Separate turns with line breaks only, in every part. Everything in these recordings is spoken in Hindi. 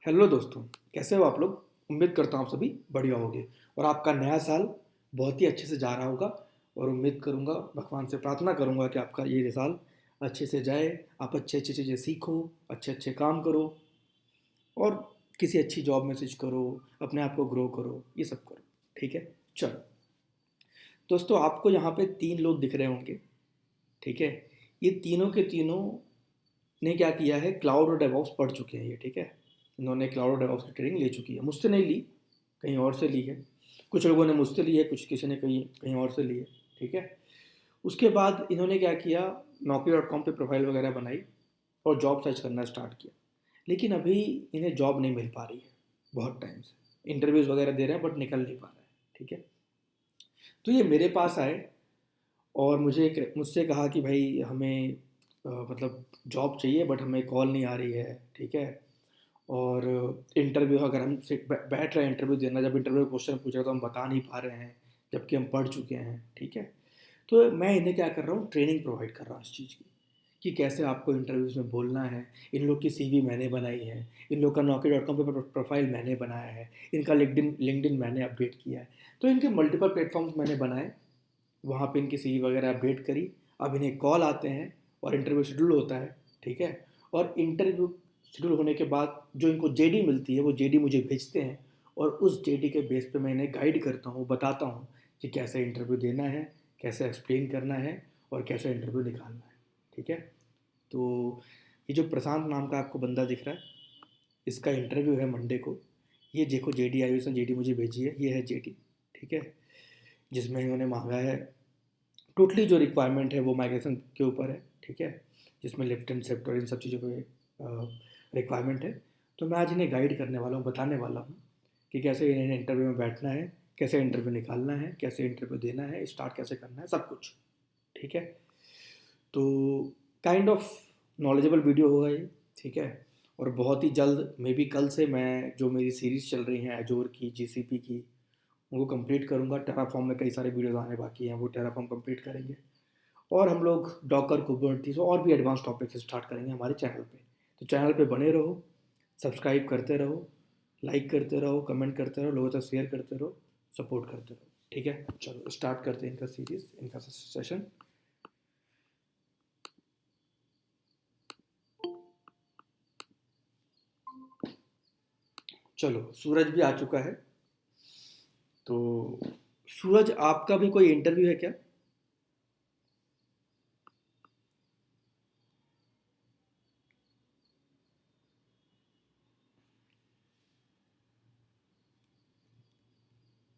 हेलो दोस्तों, कैसे हो आप लोग। उम्मीद करता हूँ आप सभी बढ़िया होंगे और आपका नया साल बहुत ही अच्छे से जा रहा होगा। और उम्मीद करूँगा, भगवान से प्रार्थना करूँगा कि आपका ये साल अच्छे से जाए। आप अच्छे अच्छी चीज़ें सीखो, अच्छे अच्छे काम करो और किसी अच्छी जॉब में स्विच करो, अपने आप को ग्रो करो, ये सब करो। ठीक है, चलो दोस्तों, आपको यहाँ पे तीन लोग दिख रहे होंगे। ठीक है, ये तीनों के तीनों ने क्या किया है, क्लाउड और डेवऑप्स पढ़ चुके हैं ये। ठीक है, इन्होंने क्लाउड और डेवऑप्स की ट्रेनिंग ले चुकी है, मुझसे नहीं ली, कहीं और से ली है। कुछ लोगों ने मुझसे ली है, कुछ किसी ने कहीं कहीं और से ली है। ठीक है, उसके बाद इन्होंने क्या किया, naukri.com पे प्रोफाइल वगैरह बनाई और जॉब सर्च करना स्टार्ट किया। लेकिन अभी इन्हें जॉब नहीं मिल पा रही है, बहुत टाइम से इंटरव्यूज़ वगैरह दे रहे हैं बट निकल नहीं पा रहा है। ठीक है, तो ये मेरे पास आए और मुझसे कहा कि भाई हमें मतलब जॉब चाहिए बट हमें कॉल नहीं आ रही है। ठीक है, और इंटरव्यू अगर हम बैठ रहे हैं इंटरव्यू देना, जब इंटरव्यू क्वेश्चन पूछ रहे हैं तो हम बता नहीं पा रहे हैं, जबकि हम पढ़ चुके हैं। ठीक है, तो मैं इन्हें क्या कर रहा हूँ, ट्रेनिंग प्रोवाइड कर रहा हूँ इस चीज़ की कि कैसे आपको इंटरव्यूज़ में बोलना है। इन लोग की सीवी मैंने बनाई है, इन लोग का naukri.com पे प्रोफाइल मैंने बनाया है, इनका लिंक्डइन लिंक्डइन मैंने अपडेट किया है। तो इनके मल्टीपल प्लेटफॉर्म्स मैंने बनाए, वहाँ पे इनकी सीवी वगैरह अपडेट करी। अब इन्हें कॉल आते हैं और इंटरव्यू शेड्यूल होता है। ठीक है, और इंटरव्यू शेड्यूल होने के बाद जो इनको जेडी मिलती है वो जेडी मुझे भेजते हैं और उस जेडी के बेस पे मैं इन्हें गाइड करता हूँ, बताता हूँ कि कैसे इंटरव्यू देना है, कैसे एक्सप्लेन करना है और कैसे इंटरव्यू निकालना है। ठीक है, तो ये जो प्रशांत नाम का आपको बंदा दिख रहा है, इसका इंटरव्यू है मंडे को। ये देखो जेडी आई, उसने जेडी मुझे भेजी है, ये है जेडी। ठीक है, जिसमें इन्होंने मांगा है, टोटली जो रिक्वायरमेंट है वो माइग्रेशन के ऊपर है। ठीक है, जिसमें लेफ्ट एंड सेक्टर इन सब चीज़ों पे रिक्वायरमेंट है। तो मैं आज इन्हें गाइड करने वाला हूँ, बताने वाला हूँ कि कैसे इन्हें इंटरव्यू में बैठना है, कैसे इंटरव्यू निकालना है, कैसे इंटरव्यू देना है, स्टार्ट कैसे करना है, सब कुछ। ठीक है, तो काइंड ऑफ नॉलेजेबल वीडियो होगा ये। ठीक है, और बहुत ही जल्द, मे बी कल से मैं जो मेरी सीरीज़ चल रही हैं एजोर की, जीसीपी की, उनको कंप्लीट करूँगा। टेराफॉर्म में कई सारे वीडियोज़ आने बाकी हैं, वो टेराफॉर्म कंप्लीट करेंगे और हम लोग डॉकर कुबरनीज और भी एडवांस टॉपिक से स्टार्ट करेंगे हमारे चैनल पे। तो चैनल पे बने रहो, सब्सक्राइब करते रहो, लाइक करते रहो, कमेंट करते रहो, लोगों तक शेयर करते रहो, सपोर्ट करते रहो। ठीक है, चलो स्टार्ट करते हैं इनका सीरीज, इनका सेशन। चलो, सूरज भी आ चुका है। तो सूरज, आपका भी कोई इंटरव्यू है क्या?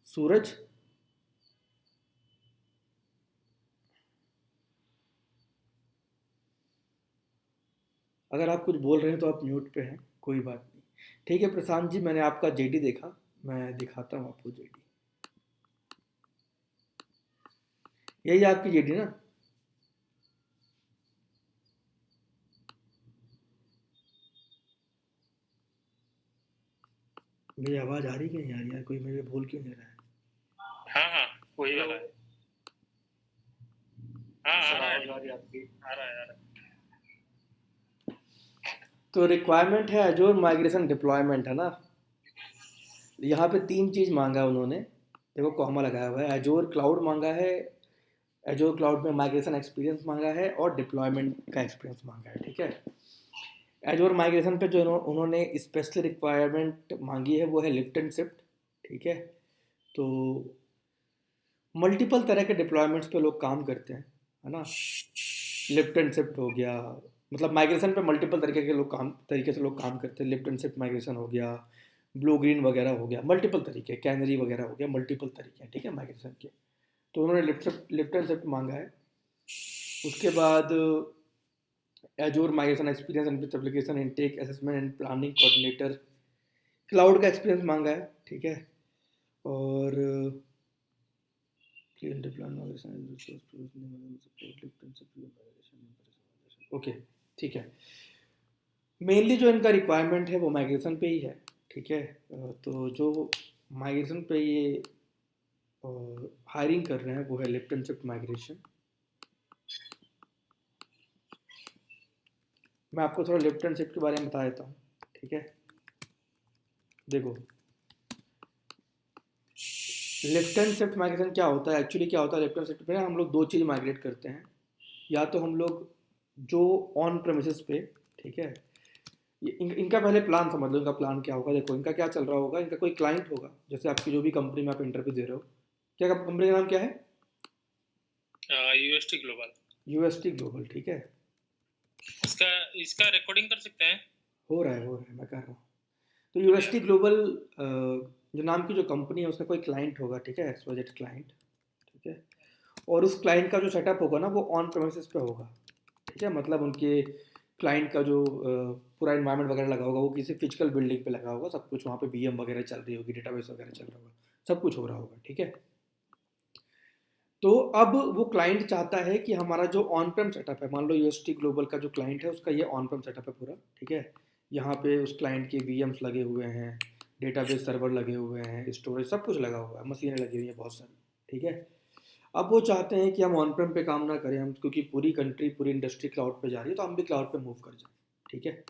सूरज, अगर आप कुछ बोल रहे हैं तो आप म्यूट पे हैं, कोई बात नहीं। ठीक है प्रशांत जी, मैंने आपका जेडी देखा, मैं दिखाता हूँ आपको जेडी। यही आपकी जेडी ना? मेरी आवाज़ आ रही कि नहीं आ रही यार, कोई मेरे बोल क्यों नहीं रहा है?
हाँ हाँ, वही वाला है। हाँ आ रहा है, आ रहा है, आ रहा है।
तो रिक्वायरमेंट है एजोर माइग्रेशन डिप्लॉयमेंट, है ना? यहाँ पे तीन चीज़ मांगा है उन्होंने, देखो कॉमा लगाया हुआ है। एजोर क्लाउड मांगा है, एजोर क्लाउड में माइग्रेशन एक्सपीरियंस मांगा है और डिप्लॉयमेंट का एक्सपीरियंस मांगा है। ठीक है, एजोर माइग्रेशन पे जो उन्होंने स्पेशल रिक्वायरमेंट मांगी है वो है लिफ्ट एंड शिफ्ट। ठीक है, तो मल्टीपल तरह के डिप्लॉयमेंट्स पे लोग काम करते हैं, है ना? लिफ्ट एंड शिफ्ट हो गया, मतलब माइग्रेशन पे मल्टीपल तरीके से लोग काम करते हैं। लिफ्ट एंड शिफ्ट माइग्रेशन हो गया, ब्लू ग्रीन वगैरह हो गया, मल्टीपल तरीके, कैनरी वगैरह हो गया, मल्टीपल तरीके हैं। ठीक है, माइग्रेशन के। तो उन्होंने लिफ्ट एंड शिफ्ट मांगा है। उसके बाद एजोर migration experience and with application intake assessment and planning coordinator, cloud का एक्सपीरियंस मांगा है। ठीक है, और clean deployment migration resource provisioning support lift and shift migration. Okay, ठीक है। मेनली जो इनका रिक्वायरमेंट है वो माइग्रेशन पे ही है। ठीक है, तो जो माइग्रेशन पे ये हायरिंग कर रहे हैं वो है लिफ्ट एंड शिफ्ट माइग्रेशन। मैं आपको थोड़ा लिफ्ट एंड शिफ्ट के बारे में बता देता हूँ। ठीक है, देखो, लेफ्ट एंड शिफ्ट माइग्रेशन क्या होता है, एक्चुअली क्या होता है लेफ्ट एंड शिफ्ट में, हम लोग दो चीज़ माइग्रेट करते हैं। या तो हम लोग जो ऑन प्रेमिसेस पे, ठीक है, इनका पहले प्लान समझ लो, इनका प्लान क्या होगा। देखो इनका क्या चल रहा होगा, इनका कोई क्लाइंट होगा, जैसे आपकी जो भी कंपनी में आप इंटरव्यू दे रहे हो, क्या कंपनी का नाम क्या है?
UST global.
यूएसटी ग्लोबल, ठीक है।
इसका इसका रिकॉर्डिंग कर सकते हैं?
हो रहा है, मैं कर रहा हूँ। तो यूएसटी ग्लोबल जो नाम की जो कंपनी है उसका कोई क्लाइंट होगा, ठीक है, एक्सवाइजेड क्लाइंट, ठीक है। और उस क्लाइंट का जो सेटअप होगा ना, वो ऑन प्रेमिसेस पे होगा, ठीक है। मतलब उनके क्लाइंट का जो पूरा इन्वायरमेंट वगैरह लगा होगा वो किसी फिजिकल बिल्डिंग पे लगा होगा, सब कुछ वहाँ पे वीएम वगैरह चल रही होगी, डेटाबेस वगैरह चल रहा होगा, सब कुछ हो रहा होगा, ठीक है। तो अब वो क्लाइंट चाहता है कि हमारा जो ऑन प्रेम सेटअप है, मान लो यूएसटी ग्लोबल का जो क्लाइंट है उसका ये ऑन प्रेम सेटअप है पूरा, ठीक है। यहाँ पे उस क्लाइंट के वीएम्स लगे हुए हैं, डेटाबेस सर्वर लगे हुए हैं, स्टोरेज सब कुछ लगा हुआ है, मशीनें लगी हुई हैं बहुत सारी, ठीक है। अब वो चाहते हैं कि हम ऑन प्रेम पे काम ना करें, हम क्योंकि पूरी कंट्री पूरी इंडस्ट्री क्लाउड पे जा रही है तो हम भी क्लाउड पे मूव कर जाएं, ठीक है।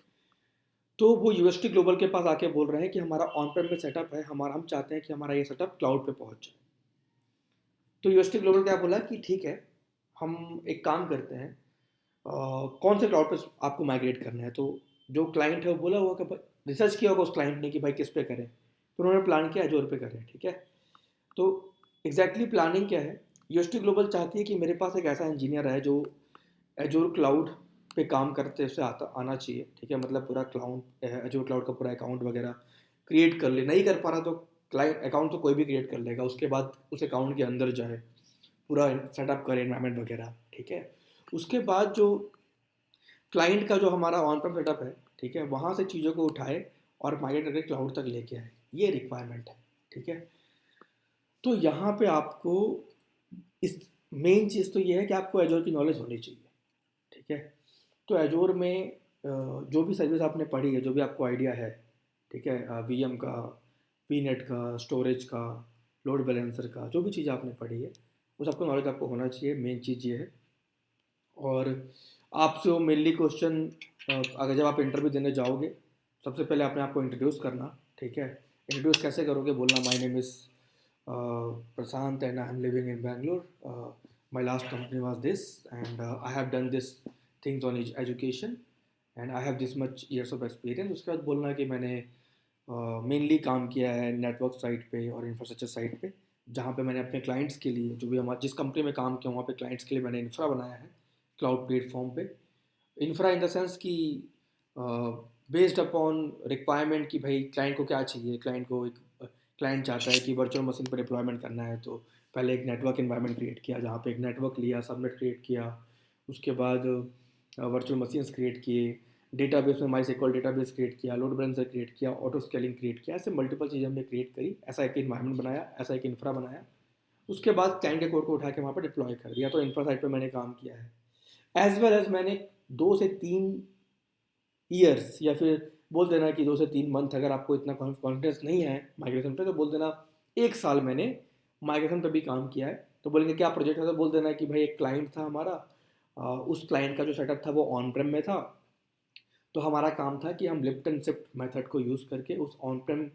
तो वो यूएसटी ग्लोबल के पास आके बोल रहे हैं कि हमारा ऑन प्रेम पे सेटअप है, हमारा हम चाहते हैं कि हमारा ये सेटअप क्लाउड पे पहुंच जाए। तो यूएसटी ग्लोबल क्या बोला कि ठीक है, हम एक काम करते हैं, कौन से क्लाउड पे आपको माइग्रेट करना है। तो जो क्लाइंट है वो बोला हुआ कि रिसर्च किया होगा उस क्लाइंट ने कि भाई किस पे करें, तो उन्होंने प्लान किया एजोर पे करें, ठीक है। तो एग्जैक्टली प्लानिंग क्या है, यूएसटी ग्लोबल चाहती है कि मेरे पास एक ऐसा इंजीनियर है जो एजोर क्लाउड पे काम करते से आता आना चाहिए, ठीक है। मतलब पूरा क्लाउड एजोर क्लाउड का पूरा अकाउंट वगैरह क्रिएट कर ले, नहीं कर पा रहा तो क्लाइंट अकाउंट तो कोई भी क्रिएट कर लेगा, उसके बाद उस अकाउंट के अंदर जाए, पूरा सेटअप करे एनवायरनमेंट वगैरह, ठीक है। उसके बाद जो क्लाइंट का जो हमारा ऑन प्रेम सेटअप है, ठीक है, वहाँ से चीज़ों को उठाए और माइग्रेट करके क्लाउड तक लेके आए, ये रिक्वायरमेंट है, ठीक है। तो यहाँ पे आपको इस मेन चीज़ तो ये है कि आपको एजोर की नॉलेज होनी चाहिए, ठीक है। तो एजोर में जो भी सर्विस आपने पढ़ी है, जो भी आपको आइडिया है, ठीक है, वीएम का, वीनेट का, स्टोरेज का, लोड बैलेंसर का, जो भी चीज़ आपने पढ़ी है वो सबको नॉलेज आपको होना चाहिए, मेन चीज़ ये है। और आपसे वो मेनली क्वेश्चन, अगर जब आप इंटरव्यू देने जाओगे, सबसे पहले आपने आपको इंट्रोड्यूस करना, ठीक है। इंट्रोड्यूस कैसे करोगे, बोलना my name is Prashant and I am living in Bangalore, my last company was this and I have done this things on education and I have this much years of experience. उसके बाद बोलना है कि मैंने मेनली काम किया है नेटवर्क साइट पे और इंफ्रास्ट्रक्चर साइट पे, जहाँ पे मैंने अपने क्लाइंट्स के लिए, जो भी हमारे जिस कंपनी में काम किया वहाँ पे क्लाइंट्स के लिए मैंने इंफ्रा बनाया है क्लाउड प्लेटफॉर्म पे। इंफ्रा इन द सेंस कि बेस्ड अपॉन रिक्वायरमेंट कि भाई क्लाइंट को क्या चाहिए, क्लाइंट को एक क्लाइंट चाहता है कि वर्चुअल मशीन पर डिप्लॉयमेंट करना है, तो पहले एक नेटवर्क इन्वायरमेंट क्रिएट किया, जहाँ पे एक नेटवर्क लिया, सबनेट क्रिएट किया, उसके बाद वर्चुअल मशीन्स क्रिएट किए, डेटाबेस में माई सेक्वल डेटाबेस क्रिएट किया, लोड बैलेंसर क्रिएट किया, ऑटो स्केलिंग क्रिएट किया, ऐसे मल्टीपल चीज़ें हमने क्रिएट करी, ऐसा एक इन्वायरमेंट बनाया, ऐसा एक इंफ्रा बनाया। उसके बाद क्लाइंट के कोड को उठा के वहाँ पर डिप्लॉय कर दिया। तो इंफ्रा साइड पर मैंने काम किया है, एज वेल एज मैंने 2 से 3 ईयर्स, या फिर बोल देना कि 2 से 3 मंथ, अगर आपको इतना कॉन्फिडेंस नहीं है माइग्रेशन पे तो बोल देना 1 साल मैंने माइग्रेशन पे भी काम किया है। तो बोलेंगे क्या प्रोजेक्ट है, तो बोल देना कि भाई एक क्लाइंट था हमारा, उस क्लाइंट का जो सेटअप था वो ऑन प्रेम में था, तो हमारा काम था कि हम लिफ्ट एंड शिफ्ट मेथड को यूज़ करके उस ऑन प्रेम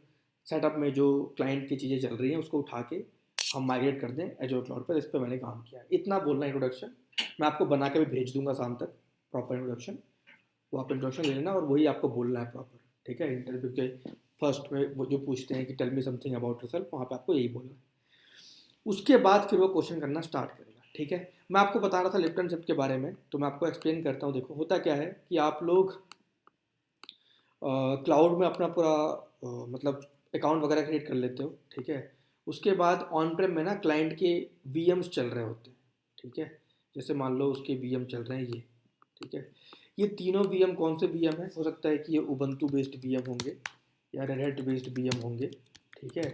सेटअप में जो क्लाइंट की चीज़ें चल रही हैं उसको उठा के हम माइग्रेट कर दें एजोर क्लाउड पर। इस पर मैंने काम किया, इतना बोलना इंट्रोडक्शन। मैं आपको बना के भी भेज दूंगा शाम तक प्रॉपर इंट्रोडक्शन, वो आप इंट्रोडक्शन ले लेना और वही आपको बोलना है प्रॉपर, ठीक है। इंटरव्यू के फर्स्ट में वो जो पूछते हैं कि tell me something about yourself, वहाँ पे आपको यही बोलना है। उसके बाद फिर वो क्वेश्चन करना स्टार्ट करेगा, ठीक है। मैं आपको बता रहा था लिफ्ट एंड शिफ्ट के बारे में, तो मैं आपको एक्सप्लेन करता हूँ। देखो होता क्या है कि आप लोग क्लाउड में अपना पूरा मतलब अकाउंट वगैरह क्रिएट कर लेते हो, ठीक है। उसके बाद ऑन प्रेम में ना क्लाइंट के वीएम्स चल रहे होते हैं, ठीक है। जैसे मान लो उसके वीएम चल रहे हैं ये, ठीक है। ये तीनों वीएम कौन से वीएम है, हो सकता है कि ये उबंटू बेस्ड वीएम होंगे या रेड हैट बेस्ड वीएम होंगे, ठीक है।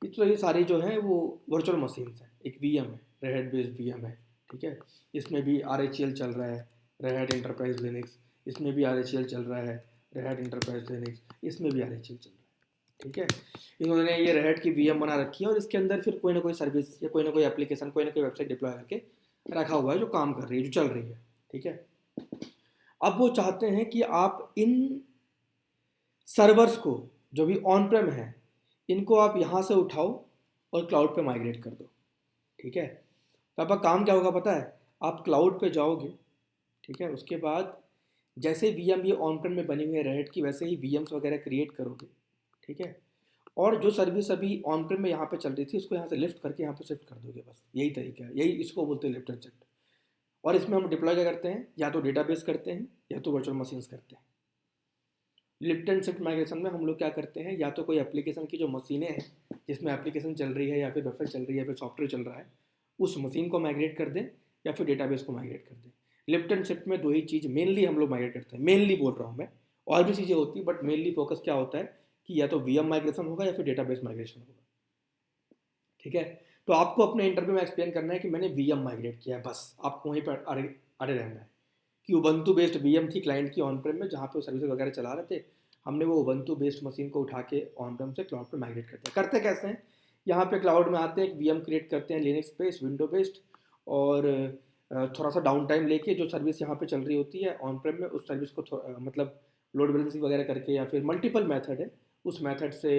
तो ये सारी जो हैं वो वर्चुअल मशीन्स हैं, एक वीएम है, रेड हैट बेस्ड वीएम है, ठीक है। इसमें भी आरएचएल चल रहा है, रेड हैट एंटरप्राइज लिनक्स, इसमें भी आरएचएल चल रहा है, रेड हैट एंटरप्राइज लिनक्स, इसमें भी आरएचएल चल रहा है, ठीक है। इन्होंने ये रेड हैट की वीएम बना रखी है और इसके अंदर फिर कोई ना कोई सर्विस या कोई ना कोई एप्लीकेशन, कोई ना कोई वेबसाइट डिप्लॉय करके रखा हुआ है जो काम कर रही है, जो चल रही है, ठीक है। अब वो चाहते हैं कि आप इन सर्वर्स को जो भी ऑन प्रेम है इनको आप यहाँ से उठाओ और क्लाउड पे माइग्रेट कर दो, ठीक है। तो आपका काम क्या होगा पता है, आप क्लाउड पे जाओगे, ठीक है, उसके बाद जैसे वीएम ये ऑन प्रेम में बनी हुई है रेड की, वैसे ही वीएम्स वगैरह क्रिएट करोगे, ठीक है। और जो सर्विस अभी ऑन प्रेम में यहाँ पे चल रही थी उसको यहाँ से लिफ्ट करके यहाँ पे शिफ्ट कर दोगे, बस यही तरीका है, यही इसको बोलते हैं लिफ्ट एंड शिफ्ट। और इसमें हम डिप्लॉय क्या करते हैं, या तो डेटाबेस करते हैं या तो वर्चुअल मशीन्स करते हैं। लिफ्ट एंड शिफ्ट माइग्रेशन में हम लोग क्या करते हैं, या तो कोई एप्लीकेशन की जो मशीनें हैं जिसमें एप्लीकेशन चल रही है या फिर वेबसाइट चल रही है या फिर सॉफ्टवेयर चल रहा है, उस मशीन को माइग्रेट कर दें या फिर डेटाबेस को माइग्रेट कर दें। लिफ्ट एंड शिफ्ट में दो ही चीज़ मेनली हम लोग माइग्रेट करते हैं, मेनली बोल रहा हूँ मैं, और भी चीज़ें होती है बट मेनली फोकस क्या होता है कि या तो वीएम माइग्रेशन होगा या फिर डेटाबेस माइग्रेशन होगा, ठीक है। तो आपको अपने इंटरव्यू में एक्सप्लेन करना है कि मैंने वीएम माइग्रेट किया है, बस आपको वहीं पर अड़े अड़े रहना है कि उबंटू बेस्ड वीएम थी क्लाइंट की ऑन प्रेम में, जहाँ पे वो सर्विस वगैरह चला रहे थे, हमने वो उबंटू बेस्ड मशीन को उठा के ऑन प्रेम से क्लाउड पे माइग्रेट करते कैसे हैं, यहाँ पे क्लाउड में आते हैं, एक वीएम क्रिएट करते हैं लिनक्स बेस्ड विंडो बेस्ड, और थोड़ा सा डाउन टाइम लेके जो सर्विस यहाँ पे चल रही होती है ऑन प्रेम में, उस सर्विस को मतलब लोड बैलेंसिंग वगैरह करके या फिर मल्टीपल मेथड है उस मेथड से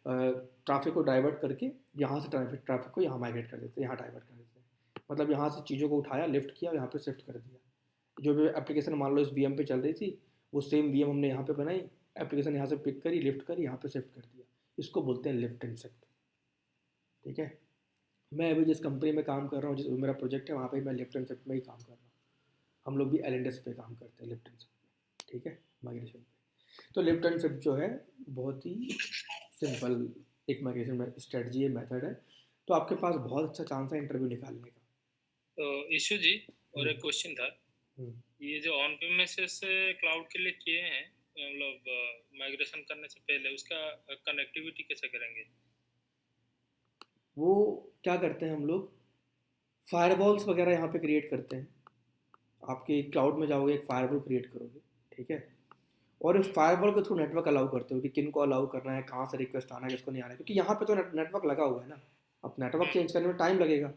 ट्रैफिक को डाइवर्ट करके यहाँ से ट्रैफिक को यहाँ माइग्रेट कर देते हैं, यहाँ डाइवर्ट कर देते हैं, मतलब यहाँ से चीज़ों को उठाया, लिफ्ट किया और यहाँ पे शिफ्ट कर दिया। जो भी एप्लीकेशन मान लो इस वीएम पे चल रही थी, वो सेम वीएम हमने यहाँ पे बनाई, एप्लीकेशन यहाँ से पिक करी, लिफ्ट करी, यहाँ पे शिफ्ट कर दिया, इसको बोलते हैं लिफ्ट एंड शिफ्ट, ठीक है। मैं अभी जिस कंपनी में काम कर रहा हूँ, जिस मेरा प्रोजेक्ट है, वहाँ पे मैं लिफ्ट एंड शिफ्ट में ही काम कर रहा हूँ। हम लोग भी एल पे काम करते हैं लिफ्ट एंड शिफ्ट में, ठीक है, माइग्रेशन पे। तो लिफ्ट एंड शिफ्ट जो है बहुत ही सिंपल एक माइग्रेशन में स्ट्रेटजी है, मेथड है, तो आपके पास बहुत अच्छा चांस है इंटरव्यू निकालने का।
तो ईशु जी, और
हम्म,
एक क्वेश्चन था,
हम्म।
ये जो ऑन प्रेमिसेस से क्लाउड के लिए किए हैं, मतलब माइग्रेशन करने से पहले उसका कनेक्टिविटी कैसे करेंगे?
वो क्या करते हैं हम लोग, फायरवॉल्स वगैरह यहाँ पे क्रिएट करते हैं। आपके क्लाउड में जाओगे, एक फायरवॉल क्रिएट करोगे, ठीक है, और इस फायरवॉल के थ्रू नेटवर्क अलाउ करते हो कि किन को अलाउ करना है, कहाँ से रिक्वेस्ट आना है, किसको नहीं आना है, क्योंकि यहाँ पे तो नेटवर्क लगा हुआ है ना, अब नेटवर्क
हम्म,
चेंज करने में टाइम लगेगा।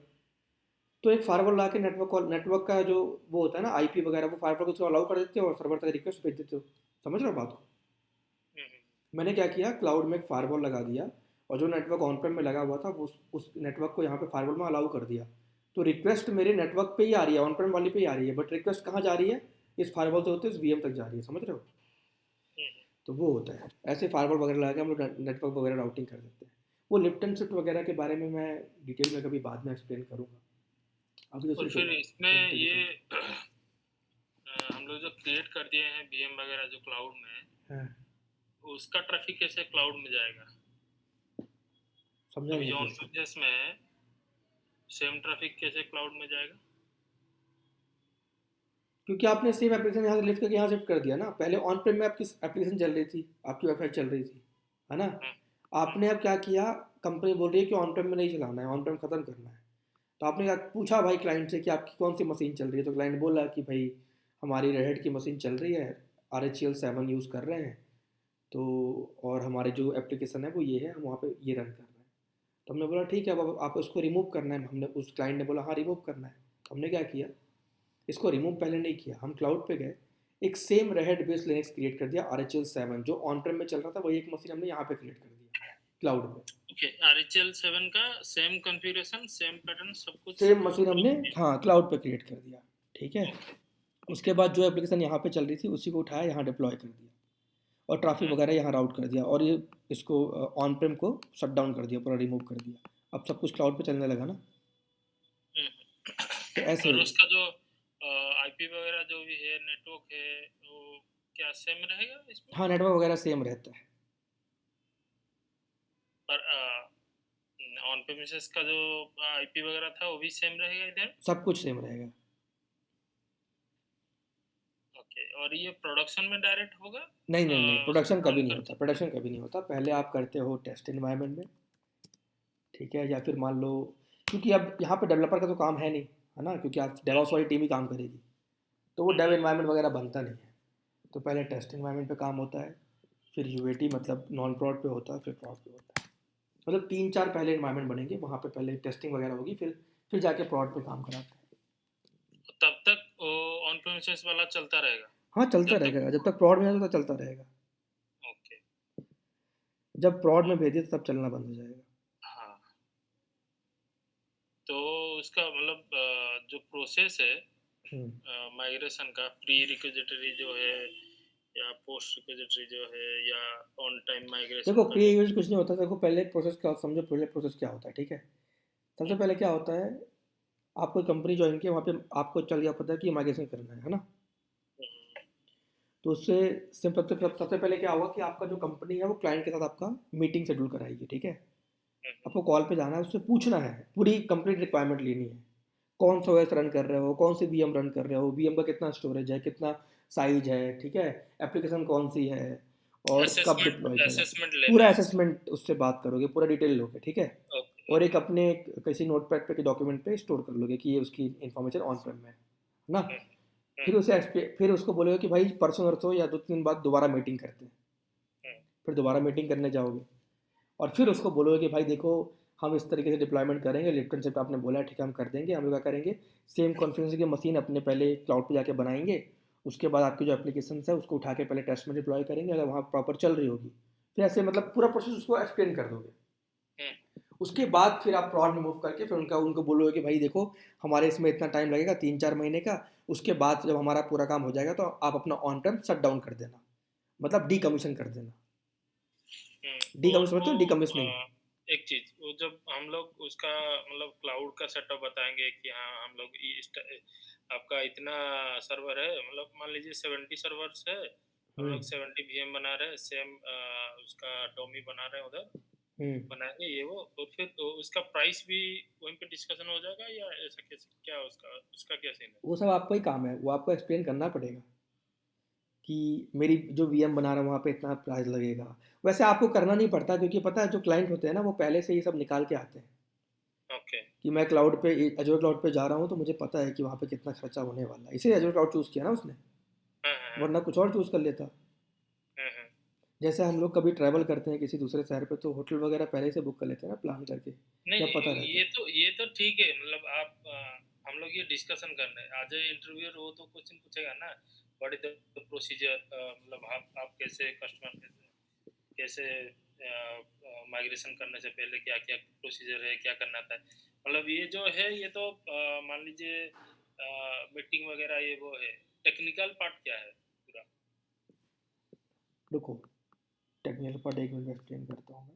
तो एक फायरवॉल ला के नेटवर्क का जो वो होता है ना आईपी वगैरह, वो फायरवॉल के थ्रू अलाउ कर देते हो और सर्वर तक रिक्वेस्ट भेज देते हो। समझ रहे हो बात को।
हम्म,
मैंने क्या किया, क्लाउड में एक फायरवॉल लगा दिया, और जो नेटवर्क ऑन प्रेम में लगा हुआ था वो उस नेटवर्क को यहाँ पे फायरवॉल में अलाउ कर दिया। तो रिक्वेस्ट मेरे नेटवर्क पे ही आ रही है, ऑन प्रेम वाली पे ही आ रही है, बट रिक्वेस्ट कहाँ जा रही है, इस फायरवॉल से होते इस वीएम तक जा रही है, समझ रहे हो।
हम्म।
तो वो होता है ऐसे फायरवॉल वगैरह लगा के हम लोग नेटवर्क वगैरह राउटिंग कर देते हैं। वो लिफ्ट एंड शिफ्ट वगैरह के बारे में मैं डिटेल में कभी बाद में एक्सप्लेन करूँगा, अभी तो
और
सिर्फ
फिर इसमें
इंटीग्रेशन।
ये हम लोग जो क्रिएट कर दिए हैं वीएम वगैरह जो क्लाउड में है,
हाँ,
उसका ट्रैफिक कैसे क्लाउड में जाएगा?
समझा
अभी
नहीं
जो ऑन
क्वेश्चन।
प्रेमिसेस में है, सेम ट्रैफिक कैसे क्लाउड में जाएगा?
क्योंकि आपने सेम एप्लीकेशन यहाँ से लिफ्ट करके यहाँ शिफ्ट कर दिया ना, पहले ऑन प्रेम में आपकी एप्लीकेशन चल रही थी, आपकी वेबसाइट चल रही थी, है ना।
हम्म,
आपने अब क्या किया, कंपनी बोल रही है कि ऑन प्रेम में नहीं चलाना है, ऑन प्रेम खत्म करना है। तो आपने क्या पूछा भाई क्लाइंट से कि आपकी कौन सी मशीन चल रही है, तो क्लाइंट बोला कि भाई हमारी रेड की मशीन चल रही है, RHEL7 यूज़ कर रहे हैं, तो और हमारे जो एप्लीकेशन है वो ये है, हम वहाँ पे ये रन कर रहे हैं। तो हमने बोला ठीक है, अब आप उसको रिमूव करना है, हमने उस क्लाइंट ने बोला हाँ रिमूव करना है। तो हमने क्या किया, इसको रिमूव पहले नहीं किया, हम क्लाउड पे गए, एक same red based Linux create कर दिया, RHEL7 जो ऑन प्रेम में चल रहा था वही एक मशीन हमने यहाँ पे क्रिएट कर दिया क्लाउड पे।
ओके, RHEL7 का सेम कॉन्फ़िगरेशन, सेम पैटर्न, सब कुछ
सेम मशीन हमने
क्लाउड में।
हाँ क्लाउड पे क्रिएट कर दिया, ठीक है।
ओके।
उसके बाद जो एप्लीकेशन यहाँ पे चल रही थी उसी को उठाया, यहाँ डिप्लॉय कर दिया, और ट्रैफिक
हम्म,
वगैरह यहाँ राउट कर दिया, और ये इसको ऑन प्रेम को शट डाउन कर दिया, पूरा रिमूव कर दिया। अब सब कुछ क्लाउड पे चलने लगा ना, तो ऐसे
और
ही।
उसका जो आईपी वगैरह जो भी है, नेटवर्क है, वो क्या सेम रहेगा इसमें?
हाँ नेटवर्क वगैरह सेम रहता है।
पर ऑन प्रेमिसेस का जो आईपी वगैरह था वो भी सेम रहेगा इधर?
सब कुछ सेम रहेगा।
ओके, और ये प्रोडक्शन में डायरेक्ट होगा?
नहीं नहीं नहीं, प्रोडक्शन कभी
ऑन
नहीं होता,
करके?
प्रोडक्शन कभी नहीं होता, पहले आप करते हो टेस्ट इन्वायरमेंट में, ठीक है, या फिर मान लो, क्योंकि अब यहाँ पे डेवलपर का तो काम है नहीं, है ना, क्योंकि आज डेवॉप्स वाली टीम ही काम करेगी, तो वो डेव इन्वायरमेंट वगैरह बनता नहीं है। तो पहले टेस्ट इन्वायरमेंट पे काम होता है, फिर यूएटी मतलब नॉन प्रॉड पे होता है, फिर प्रॉड पे होता है, मतलब 3-4 पहले इन्वायरमेंट बनेंगे, वहाँ पे पहले टेस्टिंग वगैरह होगी, फिर जाके प्रॉड पे काम कराते हैं।
तब तक ऑन प्रेमिसेस वाला चलता रहेगा
हाँ चलता
जब तक?
रहेगा, जब तक प्रॉड में है तो चलता रहेगा।
ओके।
जब प्रॉड में भेजिए तब चलना बंद हो जाएगा।
हाँ, तो उसका मतलब जो प्रोसेस है
हम्म।
माइग्रेशन का, प्री रिक्विजिटरी जो है या पोस्ट रिक्विजिटरी जो है या ऑन टाइम
देखो
माइग्रेशन
प्री
करने।
यूज कुछ नहीं होता। देखो पहले प्रोसेस क्या समझो, पहले प्रोसेस क्या होता है, ठीक है। सबसे पहले क्या होता है, आप कोई कंपनी ज्वाइन किया, वहाँ पे आपको चल गया पता है कि माइग्रेशन करना है ना।
हम्म,
तो उससे सिंपल सबसे पहले क्या होगा कि आपका जो कंपनी है वो क्लाइंट के साथ आपका मीटिंग शेड्यूल कराएगी, ठीक है।
हम्म,
आपको कॉल पे जाना है, उससे पूछना है, पूरी कंप्लीट रिक्वायरमेंट लेनी है। कौन सा ओएस रन कर रहे हो, कौन सी वीएम रन कर रहे हो, वीएम का कितना स्टोरेज है, कितना साइज है, ठीक है। एप्लीकेशन कौन सी है और कब डिप्लॉय
असेसमेंट
किया जा सकता
असेसमेंट
है,
लेना
पूरा
है उससे।
असेसमेंट उससे बात करोगे, पूरा डिटेल लोगे, ठीक है।
ओके
और एक
ओके।
अपने किसी नोट पैड पे के डॉक्यूमेंट पे स्टोर कर लोगे कि ये उसकी इन्फॉर्मेशन ऑन प्रेम में है ना।
हम्म,
फिर
हम्म,
फिर उसको बोलोगे कि भाई परसों नरसों या 2 दिन बाद दोबारा मीटिंग करते हैं।
हम्म,
फिर दोबारा मीटिंग करने जाओगे और फिर उसको बोलोगे कि भाई देखो, हम इस तरीके से डिप्लॉयमेंट करेंगे, लिप्टन से आपने बोला है, ठीक है हम कर देंगे। हम लोग क्या करेंगे, सेम कॉन्फ़िगरेशन की मशीन अपने पहले क्लाउड पे जाके बनाएंगे। उसके बाद आपकी जो एप्लीकेशन है उसको उठा के पहले टेस्ट में डिप्लॉय करेंगे, अगर वहाँ प्रॉपर चल रही होगी फिर ऐसे मतलब पूरा प्रोसेस उसको एक्सप्लेन कर दोगे।
हम्म,
उसके बाद फिर आप प्रॉड में मूव करके फिर उनको बोलोगे कि भाई देखो, हमारे इसमें इतना टाइम लगेगा, 3-4 महीने का। उसके बाद जब हमारा पूरा काम हो जाएगा तो आप अपना ऑन टाइम शट डाउन कर देना, मतलब डीकमीशन कर देना।
और
डीकमीशन
वो
मतलब डीकमीशनिंग।
एक चीज, वो जब हम लोग उसका मतलब क्लाउड का सेटअप बताएंगे कि हाँ हम लोग आपका इतना सर्वर है, मतलब मान लीजिए 70 सर्वर्स है, हम
हम्म।
लोग 70 वीएम बना रहे हैं, सेम उसका डोमी बना रहे हैं उधर,
हम्म।
बनाएंगे ये वो, तो फिर तो उसका प्राइस भी वहीं पे डिस्कशन हो जाएगा या ऐसा कैसे, क्या उसका उसका क्या सीन है?
वो सब आपका ही काम है, वो आपको एक्सप्लेन करना पड़ेगा कि मेरी जो वीएम बना रहा हूँ वहाँ पे इतना प्राइस लगेगा। वैसे आपको करना नहीं पड़ता, क्योंकि पता है जो क्लाइंट होते हैं ना वो पहले से ये सब निकाल के आते हैं
ओके।
कि मैं क्लाउड पे, एजोर क्लाउड पे जा रहा हूँ तो मुझे पता है कि वहाँ पे कितना खर्चा होने वाला है, इसीलिए एजोर क्लाउड चूज़ किया ना उसने,
हाँ हाँ हाँ
वरना कुछ और चूज़ कर लेता।
हाँ हाँ।
जैसे हम लोग कभी ट्रैवल करते हैं किसी दूसरे शहर पे तो होटल वगैरह पहले से बुक कर लेते हैं ना, प्लान करके,
नहीं
या पता
नहीं,
रहता
ये
है।
तो ये तो ठीक है, मतलब आप हम लोग ये डिस्कशन कर रहे हैं, आज इंटरव्यूअर हो तो क्वेश्चन पूछेगा ना, व्हाट इज द प्रोसीजर, मतलब आप कैसे कस्टमर कैसे माइग्रेशन करने से पहले क्या क्या प्रोसीजर है, क्या करना था, मतलब ये जो है ये तो मान लीजिए मीटिंग वगैरह ये वो है, टेक्निकल पार्ट क्या है पूरा?
रुको, टेक्निकल पार्ट एक मिनट में एक्सप्लेन करता हूँ मैं।